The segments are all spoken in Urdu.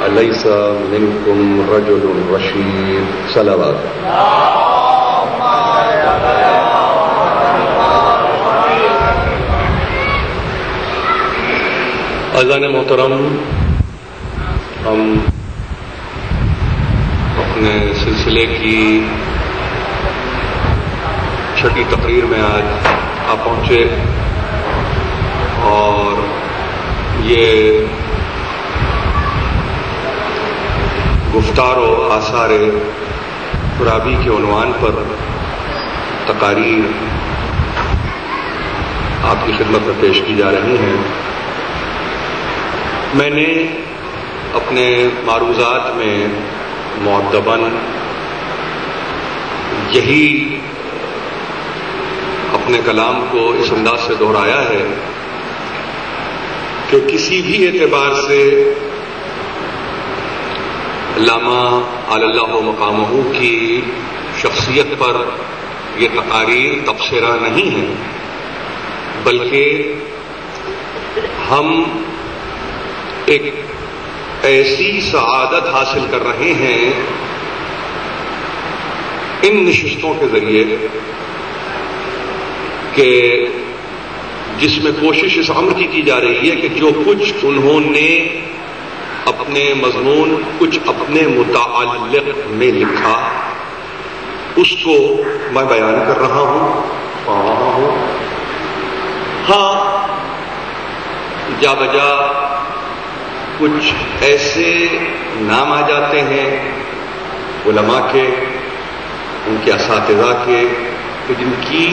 أليس منكم رجل رشيد صلوات. اذان محترم، ہم اپنے سلسلے کی چھٹی تقریر میں آج آ پہنچے اور یہ گفتار و آثار ترابی کے عنوان پر تقاریر آپ کی خدمت میں پیش کی جا رہی ہیں. میں نے اپنے معروضات میں مؤدباً یہی اپنے کلام کو اس انداز سے دہرایا ہے کہ کسی بھی اعتبار سے علامہ علی اللہ مقامہ کی شخصیت پر یہ تقاریر تبصرہ نہیں ہے، بلکہ ہم ایک ایسی سعادت حاصل کر رہے ہیں ان نشستوں کے ذریعے کہ جس میں کوشش اس امر کی جا رہی ہے کہ جو کچھ انہوں نے اپنے مضمون کچھ اپنے متعلق میں لکھا اس کو میں بیان کر رہا ہوں، پڑھ رہا ہوں. ہاں، جا بجا کچھ ایسے نام آ جاتے ہیں علماء کے، ان کے اساتذہ کے، کہ جن کی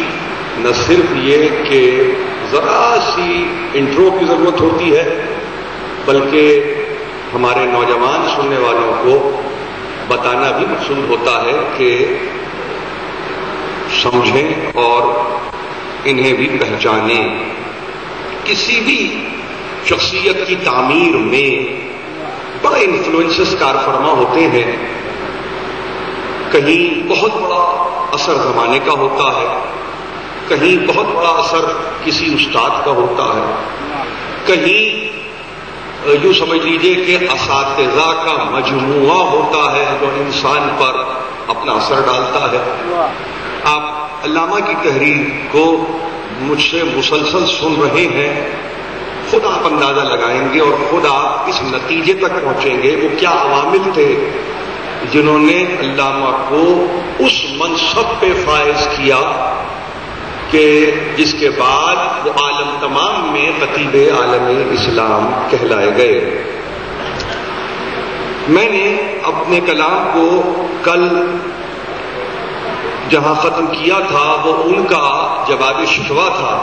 نہ صرف یہ کہ ذرا سی انٹرو کی ضرورت ہوتی ہے، بلکہ ہمارے نوجوان سننے والوں کو بتانا بھی مقصود ہوتا ہے کہ سمجھیں اور انہیں بھی پہچانیں. کسی بھی شخصیت کی تعمیر میں بڑے انفلوئنسز کار فرما ہوتے ہیں. کہیں بہت بڑا اثر زمانے کا ہوتا ہے، کہیں بہت بڑا اثر کسی استاد کا ہوتا ہے، کہیں یوں سمجھ لیجئے کہ اساتذہ کا مجموعہ ہوتا ہے جو انسان پر اپنا اثر ڈالتا ہے. آپ علامہ کی تحریر کو مجھ سے مسلسل سن رہے ہیں، خود آپ اندازہ لگائیں گے اور خود آپ اس نتیجے تک پہنچیں گے وہ کیا عوامل تھے جنہوں نے علامہ کو اس منصب پہ فائز کیا کہ جس کے بعد وہ عالم تمام میں خطیب عالم اسلام کہلائے گئے. میں نے اپنے کلام کو کل جہاں ختم کیا تھا وہ ان کا جواب شکوہ تھا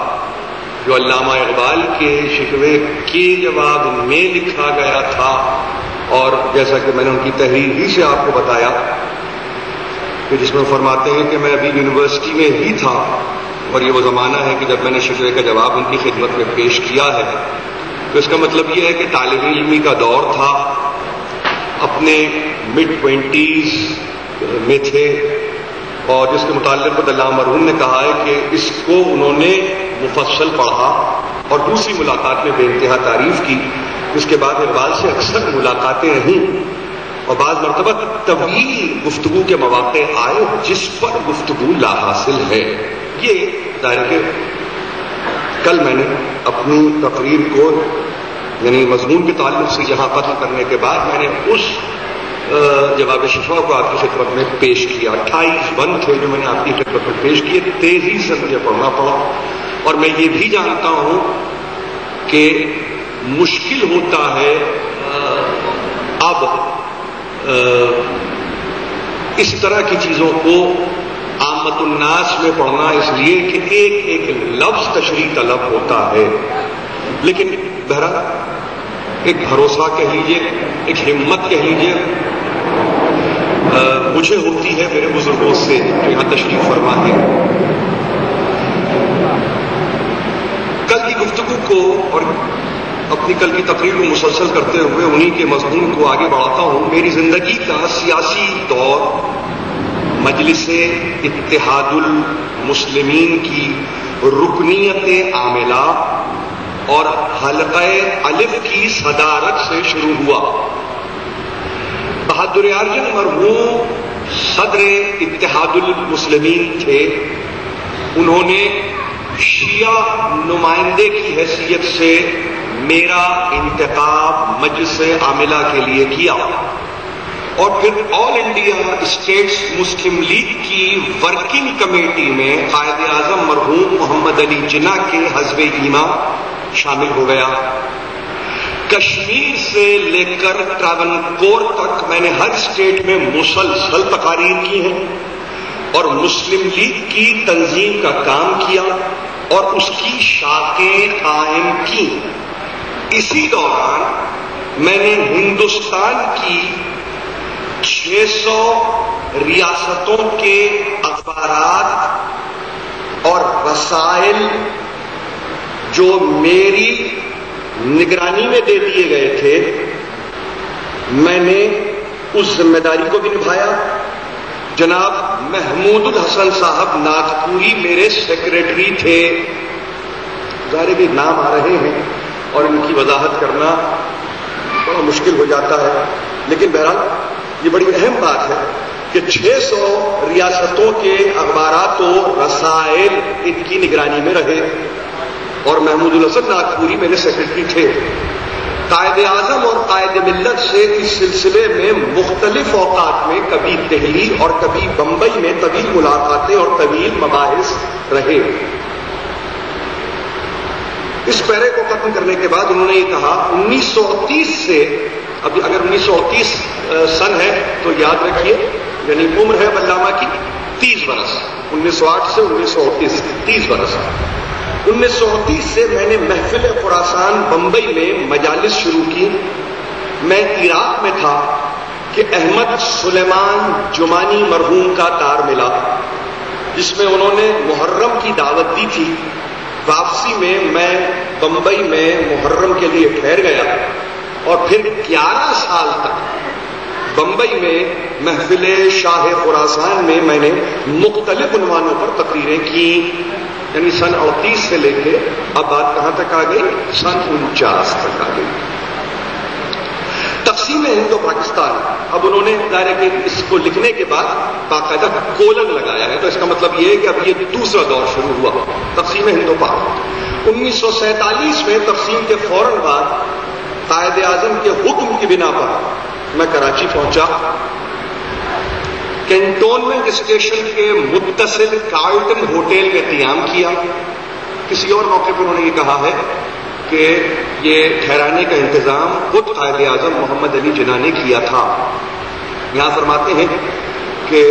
جو علامہ اقبال کے شکوے کے جواب میں لکھا گیا تھا، اور جیسا کہ میں نے ان کی تحریر ہی سے آپ کو بتایا کہ جس میں فرماتے ہیں کہ میں ابھی یونیورسٹی میں ہی تھا اور یہ وہ زمانہ ہے کہ جب میں نے شکوے کا جواب ان کی خدمت میں پیش کیا ہے. تو اس کا مطلب یہ ہے کہ طالب علمی کا دور تھا، اپنے mid 20s میں تھے، اور جس کے متعلق علامہ مرحوم نے کہا ہے کہ اس کو انہوں نے مفصل پڑھا اور دوسری ملاقات میں بے انتہا تعریف کی. اس کے بعد اقبال سے اکثر ملاقاتیں رہیں اور بعض مرتبہ طویل گفتگو کے مواقع آئے جس پر گفتگو لا حاصل ہے. یہ ظاہر کہ کل میں نے اپنی تقریر کو یعنی مضمون کے تعلق سے یہاں ختم کرنے کے بعد میں نے اس جواب شفا کو آپ کی خدمت میں پیش کیا. 28 بند تھے جو میں نے آپ کی خدمت میں پیش کیے. تیزی سے مجھے پڑھنا پڑا اور میں یہ بھی جانتا ہوں کہ مشکل ہوتا ہے اب اس طرح کی چیزوں کو عامت الناس میں پڑھنا، اس لیے کہ ایک ایک لفظ تشریح طلب ہوتا ہے. لیکن بہرحال ایک بھروسہ کہہ لیجیے، ایک ہمت کہہ لیجیے مجھے ہوتی ہے میرے بزرگوں سے جو یہاں تشریف فرما ہے. کل کی گفتگو کو اور اپنی کل کی تقریر کو مسلسل کرتے ہوئے انہی کے مضمون کو آگے بڑھاتا ہوں. میری زندگی کا سیاسی دور مجلس اتحاد المسلمین کی رکنیت عاملہ اور حلقہ الف کی صدارت سے شروع ہوا۔ بہادر ارجن مرحوم صدر اتحاد المسلمین تھے۔ انہوں نے شیعہ نمائندے کی حیثیت سے میرا انتخاب مجلس عاملہ کے لیے کیا، اور پھر آل انڈیا اسٹیٹس مسلم لیگ کی ورکنگ کمیٹی میں قائد اعظم مرحوم محمد علی جناح کے حزب ایمان شامل ہو گیا۔ کشمیر سے لے کر ٹراونکور تک میں نے ہر اسٹیٹ میں مسلسل تقاریر کی ہیں اور مسلم لیگ کی تنظیم کا کام کیا اور اس کی شاخیں قائم کی۔ اسی دوران میں نے ہندوستان کی 600 ریاستوں کے اخبارات اور رسائل جو میری نگرانی میں دے دیے گئے تھے، میں نے اس ذمہ داری کو بھی نبھایا۔ جناب محمود الحسن صاحب ناگپوری میرے سیکریٹری تھے۔ ظاہر بھی نام آ رہے ہیں اور ان کی وضاحت کرنا بڑا مشکل ہو جاتا ہے، لیکن بہرحال یہ بڑی اہم بات ہے کہ 600 ریاستوں کے اخبارات و رسائل ان کی نگرانی میں رہے، اور محمود الحسن ناگپوری میرے سیکریٹری تھے۔ قائد اعظم اور قائد ملت سے اس سلسلے میں مختلف اوقات میں کبھی دہلی اور کبھی بمبئی میں طویل ملاقاتیں اور طویل مباحث رہے۔ اس پیرے کو ختم کرنے کے بعد انہوں نے یہ کہا 1930 سے، اب اگر 1930 سن ہے تو یاد رکھیے یعنی عمر ہے علامہ کی 30 برس، 1908 سے 1930 30 برس۔ 1930 سے میں نے محفل خراسان بمبئی میں مجالس شروع کی۔ میں عراق میں تھا کہ احمد سلیمان جمانی مرحوم کا تار ملا، جس میں انہوں نے محرم کی دعوت دی تھی۔ واپسی میں بمبئی میں محرم کے لیے ٹھہر گیا، اور پھر 11 سال تک بمبئی میں محفل شاہ خراسان میں نے مختلف عنوانوں پر تقریریں کی، یعنی سن 38 سے لے کے اب بات کہاں تک آ گئی؟ سن 49 تک آ گئی۔ تقسیم ہند و پاکستان، اب انہوں نے ظاہر ہے کہ اس کو لکھنے کے بعد باقاعدہ کولن لگایا ہے، تو اس کا مطلب یہ ہے کہ اب یہ دوسرا دور شروع ہوا، تقسیم ہند و پاک۔ 1947 میں تقسیم کے فوراً بعد قائد اعظم کے حکم کی بنا پر میں کراچی پہنچا۔ کینٹونمنٹ اسٹیشن کے متصل کارلٹن ہوٹل میں قیام کیا۔ کسی اور موقع پر انہوں نے یہ کہا ہے کہ یہ ٹھہرانے کا انتظام خود قائد اعظم محمد علی جناح نے کیا تھا۔ یہاں فرماتے ہیں کہ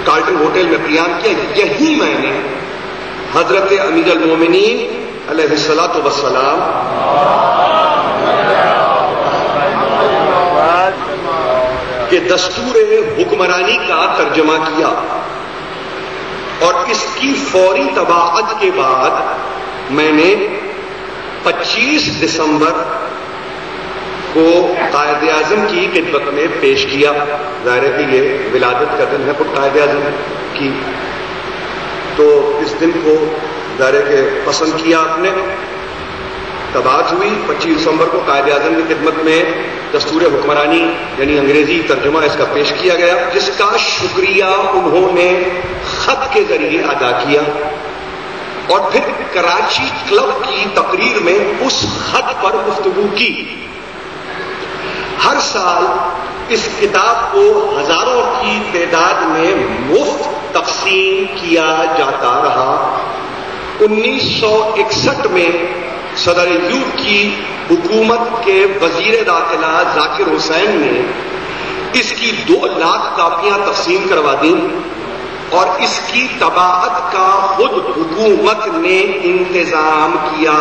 کارلٹن ہوٹل میں قیام کیا، یہی میں نے حضرت امیر المومنین علیہ الصلاۃ والسلام کہ دستور حکمرانی کا ترجمہ کیا، اور اس کی فوری طباعت کے بعد میں نے 25 دسمبر کو قائد اعظم کی خدمت میں پیش کیا۔ ظاہر ہے کہ یہ ولادت کا دن ہے خود قائد اعظم کی، تو اس دن کو ظاہر ہے کہ پسند کیا آپ نے۔ طباعت ہوئی 25 دسمبر کو، قائد اعظم کی خدمت میں دستور حکمرانی یعنی انگریزی ترجمہ اس کا پیش کیا گیا، جس کا شکریہ انہوں نے خط کے ذریعے ادا کیا، اور پھر کراچی کلب کی تقریر میں اس خط پر گفتگو کی۔ ہر سال اس کتاب کو ہزاروں کی تعداد میں مفت تقسیم کیا جاتا رہا۔ 1961 میں صدر ایوب کی حکومت کے وزیر داخلہ ذاکر حسین نے اس کی 2 لاکھ کاپیاں تقسیم کروا دیں، اور اس کی طباعت کا خود حکومت نے انتظام کیا۔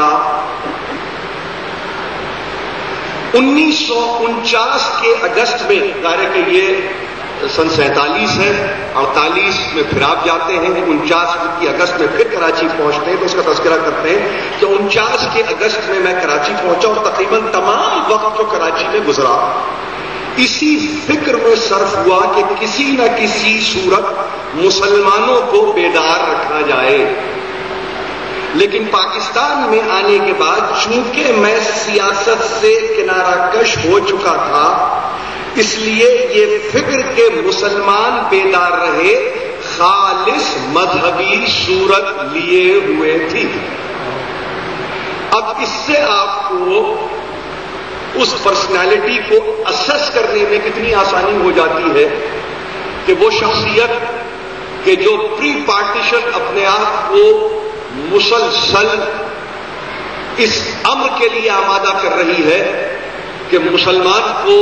1949 کے اگست میں، ظاہر ہے کہ یہ سن 47 ہے، 48 میں پھر آپ جاتے ہیں، 49 کی اگست میں پھر کراچی پہنچتے ہیں، تو اس کا تذکرہ کرتے ہیں کہ 49 کے اگست میں کراچی پہنچا، اور تقریباً تمام وقت جو کراچی میں گزرا اسی فکر میں صرف ہوا کہ کسی نہ کسی صورت مسلمانوں کو بیدار رکھا جائے۔ لیکن پاکستان میں آنے کے بعد چونکہ میں سیاست سے کنارہ کش ہو چکا تھا، اس لیے یہ فکر کہ مسلمان بیدار رہے خالص مذہبی صورت لیے ہوئے تھی۔ اب اس سے آپ کو اس پرسنالٹی کو اسس کرنے میں کتنی آسانی ہو جاتی ہے کہ وہ شخصیت کہ جو پری پارٹیشن اپنے آپ کو مسلسل اس امر کے لیے آمادہ کر رہی ہے کہ مسلمان کو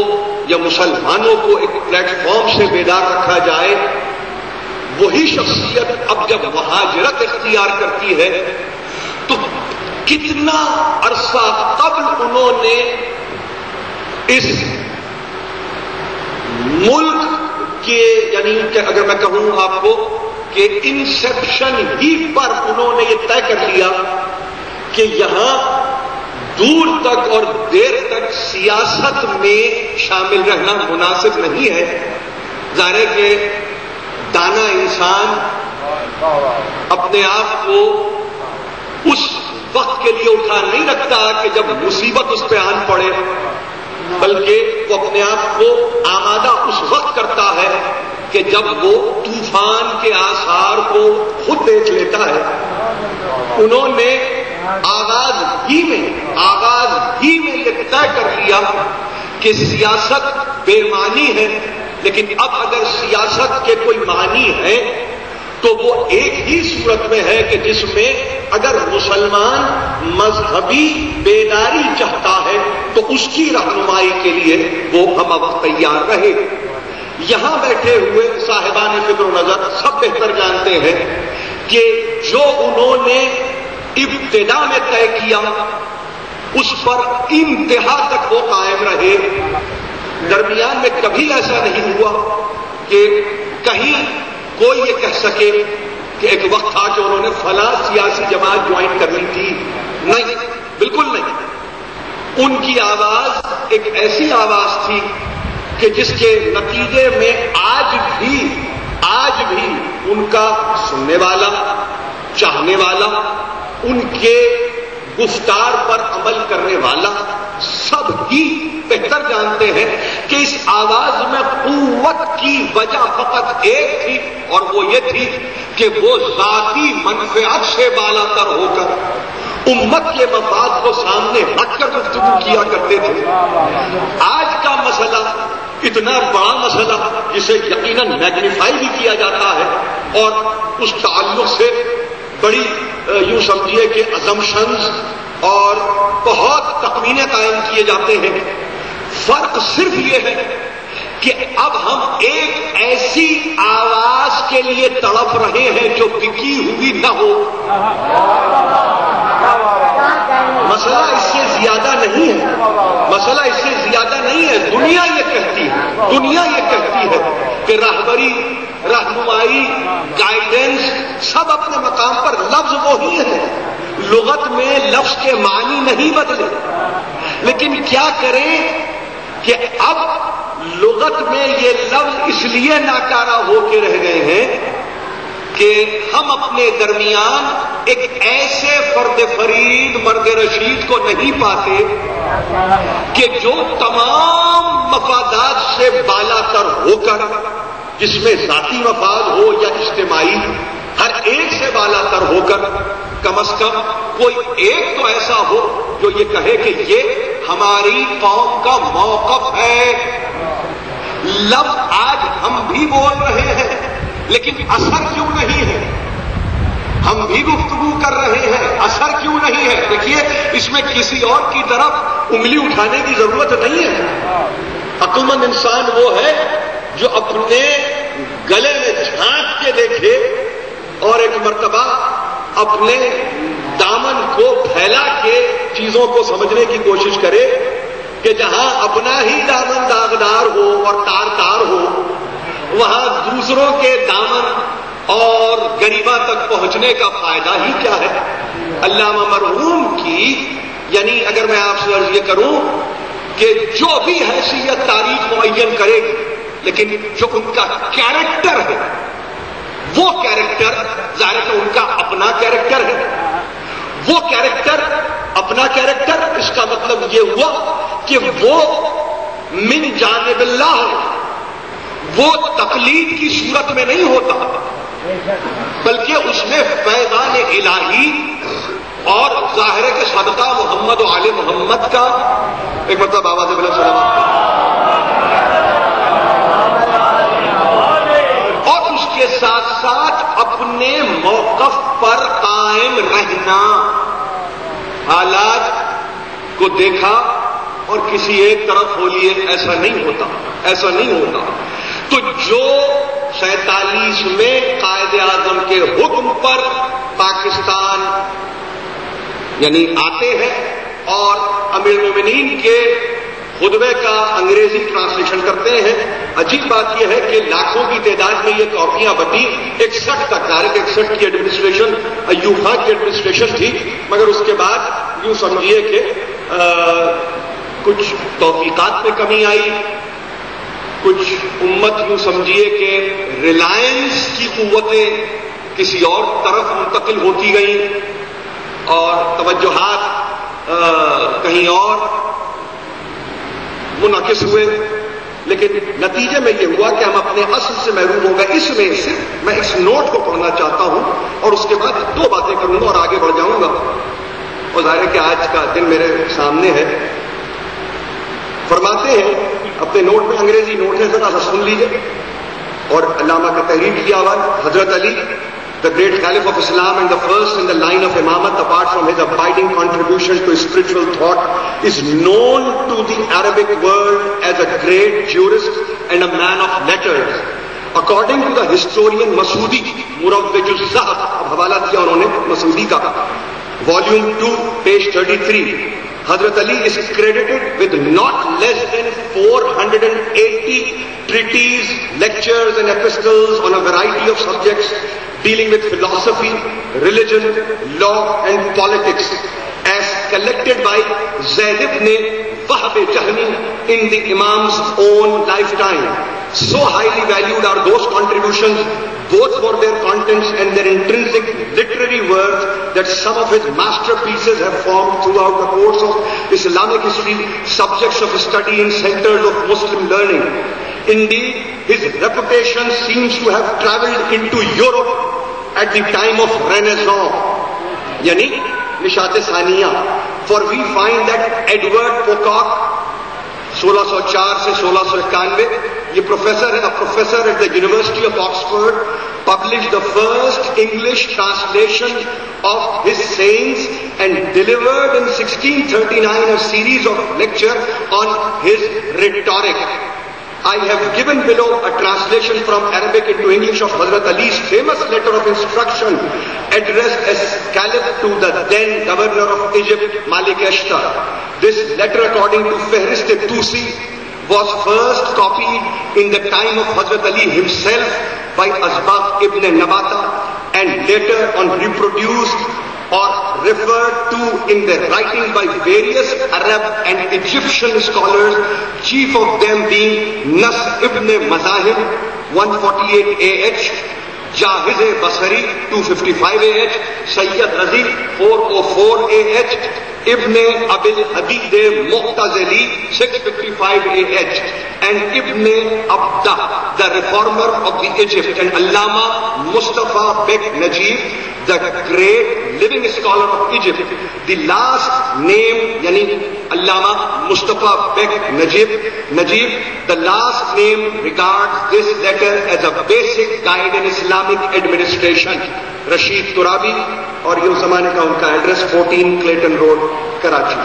یا مسلمانوں کو ایک پلیٹ فارم سے بیدار رکھا جائے، وہی شخصیت اب جب مہاجرت اختیار کرتی ہے تو کتنا عرصہ قبل انہوں نے اس ملک کے، یعنی کہ اگر میں کہوں آپ کو کہ انسیپشن ہی پر انہوں نے یہ طے کر لیا کہ یہاں دور تک اور دیر تک سیاست میں شامل رہنا مناسب نہیں ہے۔ ظاہر ہے کہ دانا انسان اپنے آپ کو اس وقت کے لیے اٹھا نہیں رکھتا کہ جب مصیبت اس پہ آن پڑے، بلکہ وہ اپنے آپ کو آمادہ اس وقت کرتا ہے کہ جب وہ طوفان کے آثار کو خود دیکھ لیتا ہے۔ انہوں نے آغاز ہی میں یہ طے کر لیا کہ سیاست بے معنی ہے، لیکن اب اگر سیاست کے کوئی معنی ہے تو وہ ایک ہی صورت میں ہے کہ جس میں اگر مسلمان مذہبی بیداری چاہتا ہے تو اس کی رہنمائی کے لیے وہ ہم وقت تیار رہے۔ یہاں بیٹھے ہوئے صاحبان فکر و نظر سب بہتر جانتے ہیں کہ جو انہوں نے ابتدا میں طے کیا اس پر انتہا تک وہ قائم رہے۔ درمیان میں کبھی ایسا نہیں ہوا کہ کہیں کوئی یہ کہہ سکے کہ ایک وقت تھا کہ انہوں نے فلاں سیاسی جماعت جوائن کرنی تھی، نہیں، بالکل نہیں۔ ان کی آواز ایک ایسی آواز تھی کہ جس کے نتیجے میں آج بھی ان کا سننے والا، چاہنے والا، ان کے گفتار پر عمل کرنے والا سب ہی بہتر جانتے ہیں کہ اس آواز میں قوت کی وجہ فقط ایک تھی، اور وہ یہ تھی کہ وہ ذاتی منفعت سے بالا تر ہو کر امت کے مفاد کو سامنے رکھ کر گفتگو کیا کرتے تھے۔ آج کا مسئلہ اتنا بڑا مسئلہ جسے یقیناً میگنیفائی بھی کیا جاتا ہے اور اس تعلق سے بڑی یوں سمجھیے کہ assumptions اور بہت تخمینے قائم کیے جاتے ہیں۔ فرق صرف یہ ہے کہ اب ہم ایک ایسی آواز کے لیے تڑپ رہے ہیں جو بکی ہوئی نہ ہو۔ مسئلہ اس سے زیادہ نہیں ہے، مسئلہ اس سے زیادہ نہیں ہے۔ دنیا یہ کہتی ہے کہ راہبری، رہنمائی، گائیڈنس سب اپنے مقام پر لفظ وہی ہے، لغت میں لفظ کے معنی نہیں بدلے، لیکن کیا کریں کہ اب لغت میں یہ لفظ اس لیے ناکارہ ہو کے رہ گئے ہیں کہ ہم اپنے درمیان ایک ایسے فرد فرید مرد رشید کو نہیں پاتے کہ جو تمام مفادات سے بالا تر ہو کر، جس میں ذاتی مفاد ہو یا اجتماعی، ہر ایک سے بالا تر ہو کر کم از کم کوئی ایک تو ایسا ہو جو یہ کہے کہ یہ ہماری قوم کا موقف ہے۔ لفظ آج ہم بھی بول رہے ہیں لیکن اثر کیوں نہیں ہے؟ ہم بھی گفتگو کر رہے ہیں، اثر کیوں نہیں ہے؟ دیکھیے، اس میں کسی اور کی طرف انگلی اٹھانے کی ضرورت نہیں ہے۔ عقل مند انسان وہ ہے جو اپنے گلے میں جھانک کے دیکھے اور ایک مرتبہ اپنے دامن کو پھیلا کے چیزوں کو سمجھنے کی کوشش کرے کہ جہاں اپنا ہی دامن داغدار ہو اور تار تار ہو، وہاں دوسروں کے دامن اور غریباں تک پہنچنے کا فائدہ ہی کیا ہے؟ علامہ مرحوم کی، یعنی اگر میں آپ سے عرض یہ کروں کہ جو بھی حیثیت تاریخ معین کرے گی، لیکن جو ان کا کیریکٹر ہے، وہ کیریکٹر ظاہر ہے ان کا اپنا کیریکٹر ہے، وہ کیریکٹر اپنا کیریکٹر، اس کا مطلب یہ ہوا کہ وہ من جانب اللہ ہے، وہ تقلید کی صورت میں نہیں ہوتا، بلکہ اس میں فیضان الہی اور ظاہر کے صدقہ محمد و آل محمد کا ایک مطلب آواز بلند سلام، اور اس کے ساتھ ساتھ اپنے موقف پر قائم رہنا، حالات کو دیکھا اور کسی ایک طرف ہو لیے، ایسا نہیں ہوتا، ایسا نہیں ہوتا۔ تو جو 47 میں قائد اعظم کے حکم پر پاکستان یعنی آتے ہیں اور امیر المومنین کے خطبے کا انگریزی ٹرانسلیشن کرتے ہیں، عجیب بات یہ ہے کہ لاکھوں کی تعداد میں یہ کاپیاں بٹی، 61 تک، تاریخ 61 کی ایڈمنسٹریشن ایوب خان کی ایڈمنسٹریشن تھی، مگر اس کے بعد یوں سمجھیے کہ کچھ توفیقات میں کمی آئی، کچھ امت یوں سمجھیے کہ ریلائنس کی قوتیں کسی اور طرف منتقل ہوتی گئیں اور توجہات کہیں اور منعکس ہوئے، لیکن نتیجے میں یہ ہوا کہ ہم اپنے اصل سے محروم ہو گئے۔ اس میں سے میں اس نوٹ کو پڑھنا چاہتا ہوں اور اس کے بعد 2 باتیں کروں گا اور آگے بڑھ جاؤں گا، اور ظاہر ہے کہ آج کا دن میرے سامنے ہے۔ فرماتے ہیں اپنے نوٹ میں، انگریزی نوٹ ہے، ذرا سن لیجیے، اور علامہ کا تحریر کیا ہوا، حضرت علی the great Caliph of Islam and the first in the line of Imamat, apart from his abiding contribution to spiritual thought, is known to the Arabic world as a great jurist and a man of letters. According to the historian Masudi, Murawwij az-Zahab, اب حوالہ دیا انہوں نے مسعودی کا، volume 2, page 33, Hazrat Ali is credited with not less than 480 treatises, lectures and epistles on a variety of subjects dealing with philosophy, religion, law and politics, as collected by Zayd ibn Wahb Jahmi in the Imam's own lifetime. So highly valued are those contributions, both for their contents and their intrinsic literary worth, that some of his masterpieces have formed throughout the course of Islamic history subjects of study in centers of Muslim learning. Indeed, his reputation seems to have travelled into Europe at the time of Renaissance, yani Nishat Thaniya, for we find that Edward Pocock 1604 سے 1691 یہ پروفیسر ہے, a professor at the University of Oxford, published the first English translation of his sayings and delivered in 1639 a series of lectures on his rhetoric. I have given below a translation from Arabic into English of Hazrat Ali's famous letter of instruction addressed as Caliph to the then governor of Egypt, Malik Ashtar. This letter, according to Fehrist Tusi, was first copied in the time of Hazrat Ali himself by Asbaq ibn Nabata and later on reproduced or referred to in their writings by various Arab and Egyptian scholars, chief of them being Nas ibn Mazahib 148 AH, Jahiz Basri 255 AH, Sayyid Razi 404 AH, Ibn Abil Hadid Mu'tazili 655 AH, and Ibn Abda, the reformer of the Egypt, and Allama Mustafa Bek Najib, the great living scholar of Egypt. The last name, yani Allama Mustafa Bek Najib, the last name regards this letter as a basic guide in Islamic administration. Rashid Turabi, اور یہ اس زمانے کا ان کا ایڈریس 14 کلیٹن روڈ کراچی.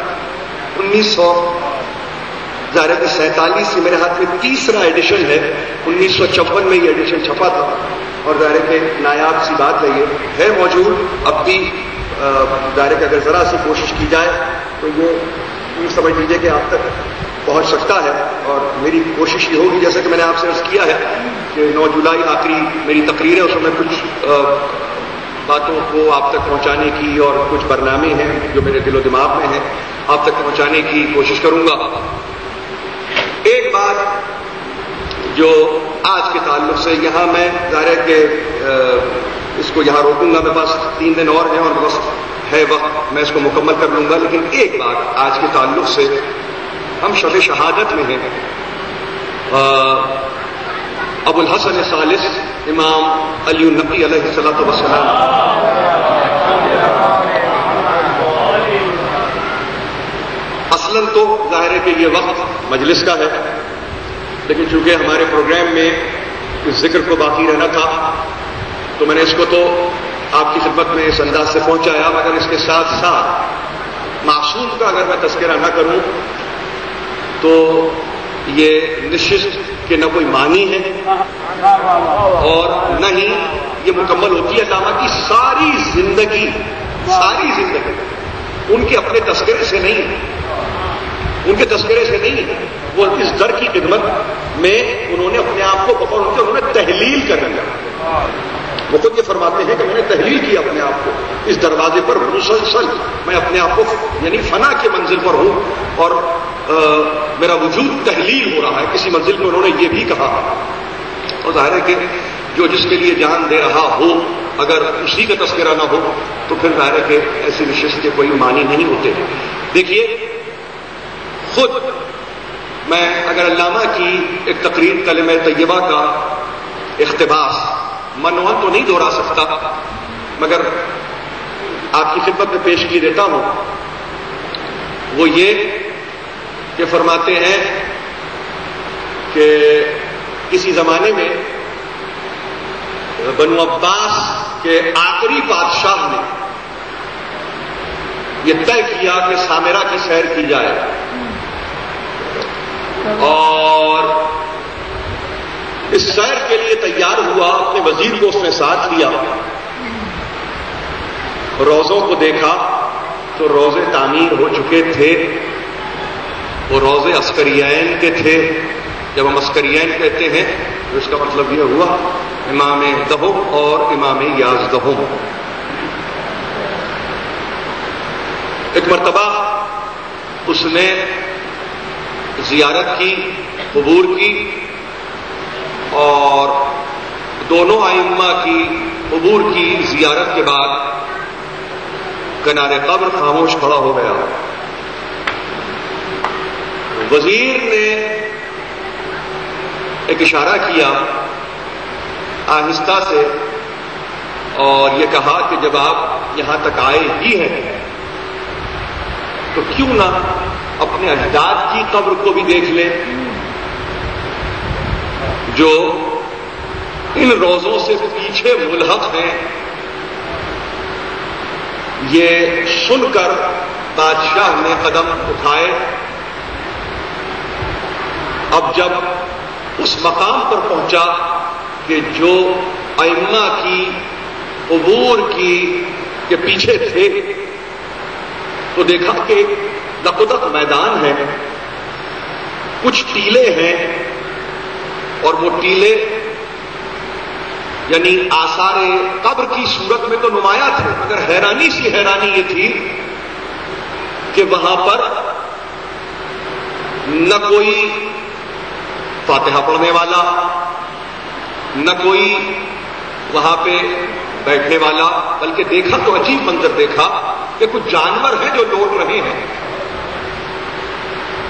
1947 سے میرے ہاتھ میں تیسرا ایڈیشن ہے. 1954 میں یہ ایڈیشن چھپا تھا اور ظاہر کہ نایاب سی بات ہے, یہ ہے موجود اب بھی. ظاہر کہ اگر ذرا سی کوشش کی جائے تو یہ سمجھ لیجیے کہ آپ تک پہنچ سکتا ہے. اور میری کوشش یہ ہوگی, جیسا کہ میں نے آپ سے عرض کیا ہے کہ 9 جولائی آخری میری تقریر ہے, اس میں کچھ باتوں کو آپ تک پہنچانے کی اور کچھ برنامے ہیں جو میرے دل و دماغ میں ہیں, آپ تک پہنچانے کی کوشش کروں گا. ایک بات جو آج کے تعلق سے, یہاں میں ظاہر ہے کہ اس کو یہاں روکوں گا, میرے پاس 3 دن اور ہیں اور وقت ہے وقت میں اس کو مکمل کر لوں گا، لیکن ایک بات آج کے تعلق سے، ہم شب شہادت میں ہیں. ابو الحسن ثالث امام علی النقی علیہ الصلوۃ والسلام اصلاً تو ظاہر ہے کہ یہ وقت مجلس کا ہے، لیکن چونکہ ہمارے پروگرام میں اس ذکر کو باقی رہنا تھا تو میں نے اس کو تو آپ کی خدمت میں اس انداز سے پہنچایا، مگر اس کے ساتھ ساتھ معصوم کا اگر میں تذکرہ نہ کروں تو یہ نشست کہ نہ کوئی معنی ہے اور نہ ہی یہ مکمل ہوتی ہے. علامہ کی ساری زندگی ان کے اپنے تذکرے سے نہیں ہے، ان کے تذکرے سے نہیں ہے. وہ اس در کی خدمت میں انہوں نے اپنے آپ کو بطور ان کے انہوں نے تحلیل کر لیا. وہ خود یہ فرماتے ہیں کہ میں نے تحلیل کیا اپنے آپ کو، اس دروازے پر مسلسل میں اپنے آپ کو یعنی فنا کے منزل پر ہوں اور میرا وجود تحلیل ہو رہا ہے. کسی منزل میں انہوں نے یہ بھی کہا، اور ظاہر ہے کہ جو جس کے لیے جان دے رہا ہو اگر اسی کا تذکرہ نہ ہو تو پھر ظاہر ہے کہ ایسی نشست کے کوئی معنی نہیں ہوتے. دیکھیے خود میں اگر علامہ کی ایک تقریر کلمہ طیبہ کا اقتباس منوان تو نہیں دہرا سکتا، مگر آپ کی خدمت میں پیش کی دیتا ہوں. وہ یہ کہ فرماتے ہیں کہ کسی زمانے میں بنو عباس کے آخری بادشاہ نے یہ طے کیا کہ سامرا کی سیر کی جائے، اور اس سیر کے لیے تیار ہوا. اپنے وزیر کو اس نے ساتھ لیا، روزوں کو دیکھا تو روزے تعمیر ہو چکے تھے. وہ روزے عسکریین کے تھے. جب ہم عسکریین کہتے ہیں تو اس کا مطلب یہ ہوا امام دہم اور امام یازدہم. ایک مرتبہ اس نے زیارت کی، قبور کی، اور دونوں ائمہ کی قبور کی زیارت کے بعد کنارے قبر خاموش کھڑا ہو گیا. وزیر نے ایک اشارہ کیا آہستہ سے اور یہ کہا کہ جب آپ یہاں تک آئے ہی ہیں تو کیوں نہ اپنے اجداد کی قبر کو بھی دیکھ لیں جو ان روزوں سے پیچھے ملحق ہیں. یہ سن کر بادشاہ نے قدم اٹھائے. اب جب اس مقام پر پہنچا کہ جو ائمہ کی قبور کی کے پیچھے تھے تو دیکھا کہ لقدق میدان ہے، کچھ ٹیلے ہیں، اور وہ ٹیلے یعنی آثار قبر کی صورت میں تو نمایاں تھے، مگر حیرانی سی حیرانی یہ تھی کہ وہاں پر نہ کوئی فاتحہ پڑھنے والا، نہ کوئی وہاں پہ بیٹھنے والا، بلکہ دیکھا تو عجیب منظر دیکھا کہ کچھ جانور ہیں جو لوٹ رہے ہیں.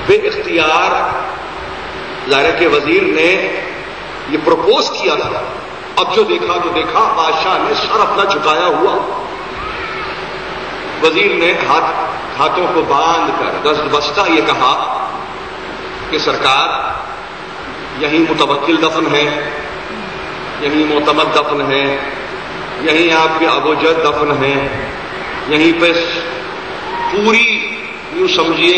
بے اختیار ظاہر کے وزیر نے یہ پروپوز کیا تھا. اب جو دیکھا تو دیکھا، بادشاہ نے سر اپنا جھکایا ہوا. وزیر نے ہاتھوں کو باندھ کر دست بستہ یہ کہا کہ سرکار یہیں متوکل دفن ہے، یہیں معتمد دفن ہے، یہیں آپ کے ابوجد دفن ہیں، یہیں پہ پوری یوں سمجھیے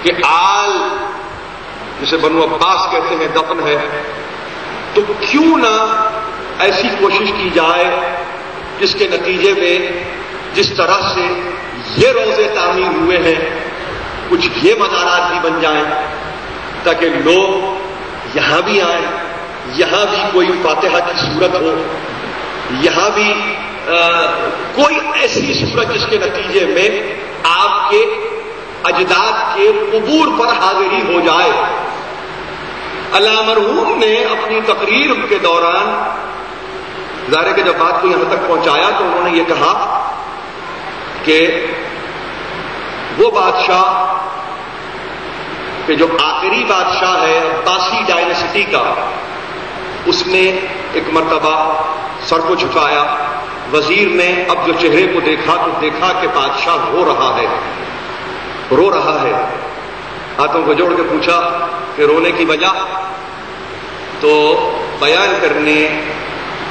کہ آل جسے بنو عباس کہتے ہیں دفن ہے. تو کیوں نہ ایسی کوشش کی جائے جس کے نتیجے میں جس طرح سے یہ روزے تعمیر ہوئے ہیں کچھ یہ مزارات بھی بن جائیں تاکہ لوگ یہاں بھی آئیں، یہاں بھی کوئی فاتحہ کی صورت ہو، یہاں بھی کوئی ایسی صورت جس کے نتیجے میں آپ کے اجداد کے قبور پر حاضری ہو جائے. علامہ مرحوم نے اپنی تقریر کے دوران ظاہر کہ جب بات کو یہاں تک پہنچایا تو انہوں نے یہ کہا کہ وہ بادشاہ کہ جو آخری بادشاہ ہے عباسی ڈائنیسٹی کا، اس نے ایک مرتبہ سر کو جھکایا. وزیر نے اب جو چہرے کو دیکھا تو دیکھا کہ بادشاہ رو رہا ہے. ہاتھوں کو جوڑ کے پوچھا کہ رونے کی وجہ؟ تو بیان کرنے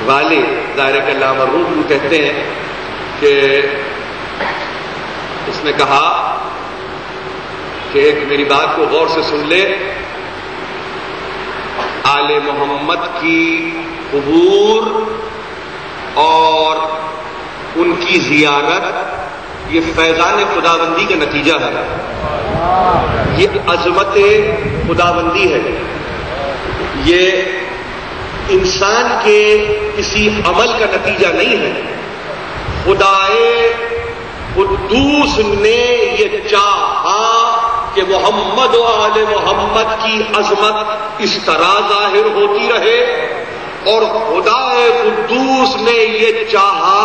والے ظاہر کہ علامہ روم کہتے ہیں کہ اس نے کہا کہ ایک میری بات کو غور سے سن لے، آل محمد کی قبور اور ان کی زیارت یہ فیضان خداوندی کا نتیجہ ہے، یہ عظمت خداوندی ہے، یہ انسان کے کسی عمل کا نتیجہ نہیں ہے. خدائے قدوس نے یہ چاہا کہ محمد و آل محمد کی عظمت اس طرح ظاہر ہوتی رہے، اور خدائے قدوس نے یہ چاہا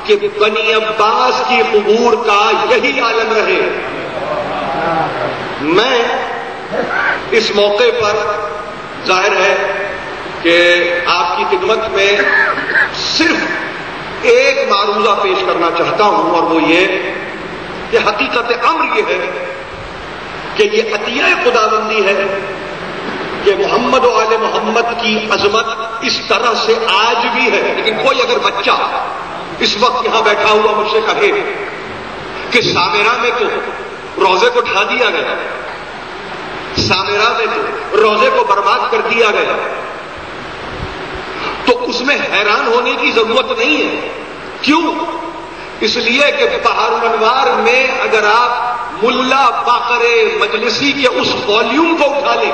کہ بنی عباس کی قبور کا یہی عالم رہے. میں اس موقع پر ظاہر ہے کہ آپ کی خدمت میں صرف ایک معروضہ پیش کرنا چاہتا ہوں، اور وہ یہ کہ حقیقت امر یہ ہے کہ یہ عطیہ خداوندی ہے کہ محمد و آل محمد کی عظمت اس طرح سے آج بھی ہے. لیکن کوئی اگر بچہ اس وقت یہاں بیٹھا ہوا مجھ سے کہے کہ سامرا میں تو روزے کو ڈھا دیا گیا، سامرا میں تو روزے کو برباد کر دیا گیا، تو اس میں حیران ہونے کی ضرورت نہیں ہے. کیوں؟ اس لیے کہ بحر الانوار میں اگر آپ ملا باقر مجلسی کے اس والیوم کو اٹھا لیں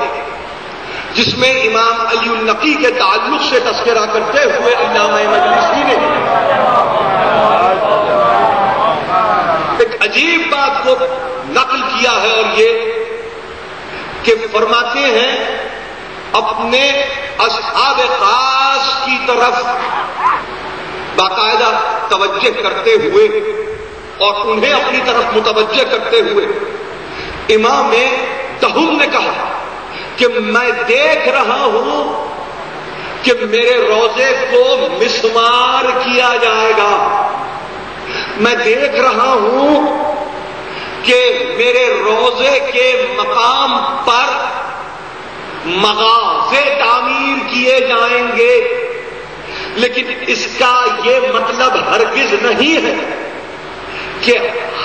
جس میں امام علی النقی کے تعلق سے تذکرہ کرتے ہوئے علامہ مجلسی نے ایک عجیب بات کو نقل کیا ہے، اور یہ کہ فرماتے ہیں اپنے اصحاب خاص کی طرف باقاعدہ توجہ کرتے ہوئے اور انہیں اپنی طرف متوجہ کرتے ہوئے امام تہم نے کہا کہ میں دیکھ رہا ہوں کہ میرے روزے کو مسمار کیا جائے گا، میں دیکھ رہا ہوں کہ میرے روزے کے مقام پر مغازے تعمیر کیے جائیں گے. لیکن اس کا یہ مطلب ہرگز نہیں ہے کہ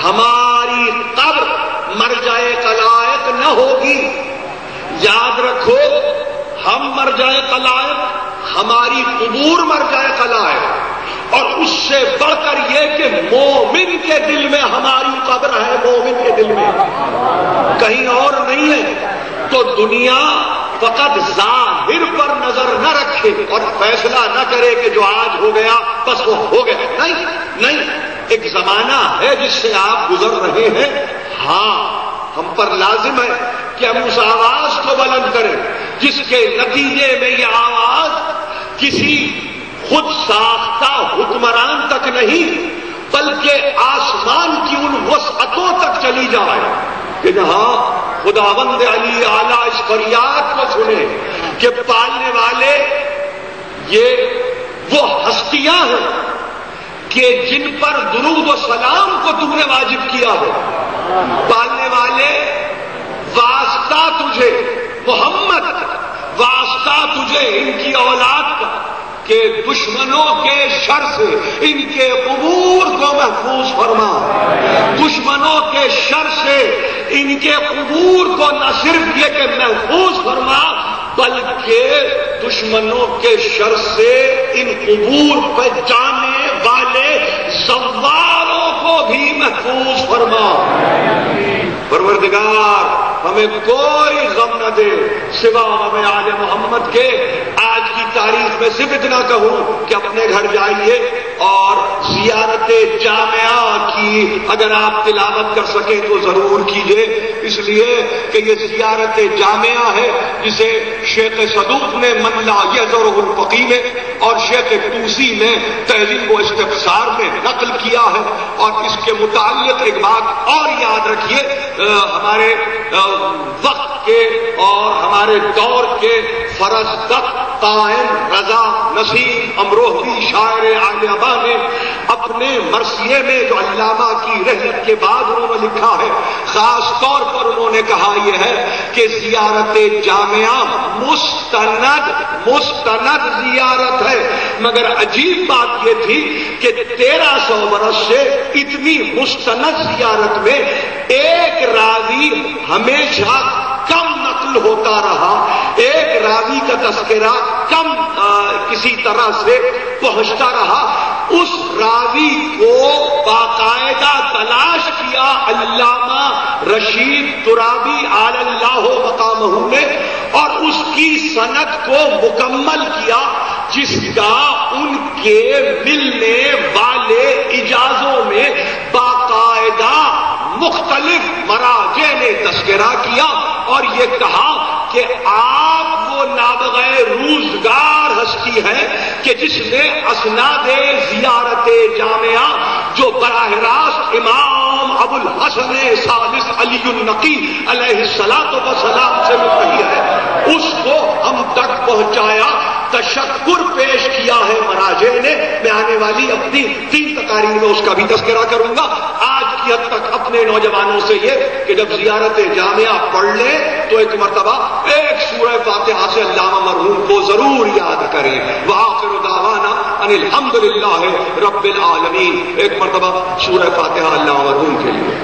ہماری قبر مرجع خلائق نہ ہوگی. یاد رکھو، ہم مرجع خلائق، ہماری قبور مرجع خلائق، اور اس سے بڑھ کر یہ کہ مومن کے دل میں ہماری قبر ہے، مومن کے دل میں کہیں اور نہیں ہے. تو دنیا فقط ظاہر پر نظر نہ رکھے اور فیصلہ نہ کرے کہ جو آج ہو گیا بس وہ ہو گیا. نہیں، ایک زمانہ ہے جس سے آپ گزر رہے ہیں. ہاں، ہم پر لازم ہے کہ ہم اس آواز کو بلند کریں جس کے نتیجے میں یہ آواز کسی خود ساختہ حکمران تک نہیں بلکہ آسمان کی ان وسعتوں تک چلی جائے کہ جہاں خداوند علی اعلیٰ اس فریاد کو سنے کہ پالنے والے یہ وہ ہستیاں ہیں کہ جن پر درود و سلام کو تم نے واجب کیا ہے. پالنے والے، واسطہ تجھے محمد، واسطہ تجھے ان کی اولاد کا کہ دشمنوں کے شر سے ان کے قبور کو محفوظ فرما. دشمنوں کے شر سے ان کے قبور کو نہ صرف یہ کہ محفوظ فرما بلکہ دشمنوں کے شر سے ان قبور پہ جانے والے زواروں کو بھی محفوظ فرما. پروردگار ہمیں کوئی غم نہ دے سوا ہمیں آل محمد کے. آج کی تاریخ میں صرف اتنا کہوں کہ اپنے گھر جائیے اور زیارت جامعہ کی اگر آپ تلاوت کر سکیں تو ضرور کیجیے، اس لیے کہ یہ زیارت جامعہ ہے جسے شیخ صدوق نے من لا یحضرہ الفقیہ میں اور شیخ طوسی نے تہذیب و استفسار میں نقل کیا ہے. اور اس کے متعلق ایک بات اور یاد رکھیے، ہمارے وقت کے اور ہمارے دور کے فرزدق قائم رضا نسیم امروہوی شاعر اہل ابا نے اپنے مرثیے میں جو علامہ کی رحلت کے بعد انہوں نے لکھا ہے، خاص طور پر انہوں نے کہا یہ ہے کہ زیارت جامعہ مستند زیارت ہے. مگر عجیب بات یہ تھی کہ 1300 برس سے اتنی مستند زیارت میں ایک راوی ہمیشہ کم نقل ہوتا رہا، ایک راوی کا تذکرہ کم کسی طرح سے پہنچتا رہا. اس راوی کو باقاعدہ تلاش کیا علامہ رشید ترابی علی اللہ مقامہ نے، اور اس کی سند کو مکمل کیا، جس کا ان کے ملنے والے اجازوں میں باقاعدہ مختلف مراجع نے تذکرہ کیا اور یہ کہا کہ آپ وہ نابغہ روزگار ہستی ہے کہ جس نے اسناد زیارت جامعہ جو براہ راست امام ابو الحسن ثالث علی النقی علیہ الصلوۃ والسلام سے منتہی ہے، اس کو ہم تک پہنچایا. تشکر پیش کیا ہے مراجع نے. میں آنے والی اپنی 3 تقاریر میں اس کا بھی تذکرہ کروں گا. آج کی حد تک اپنے نوجوانوں سے یہ کہ جب زیارت جامعہ پڑھ لیں تو ایک مرتبہ ایک سورہ فاتحہ سے علامہ مرحوم کو ضرور یاد کریں. وآخر دعوانا ان الحمدللہ رب العالمین. ایک مرتبہ سورہ فاتحہ علامہ مرحوم کے لیے.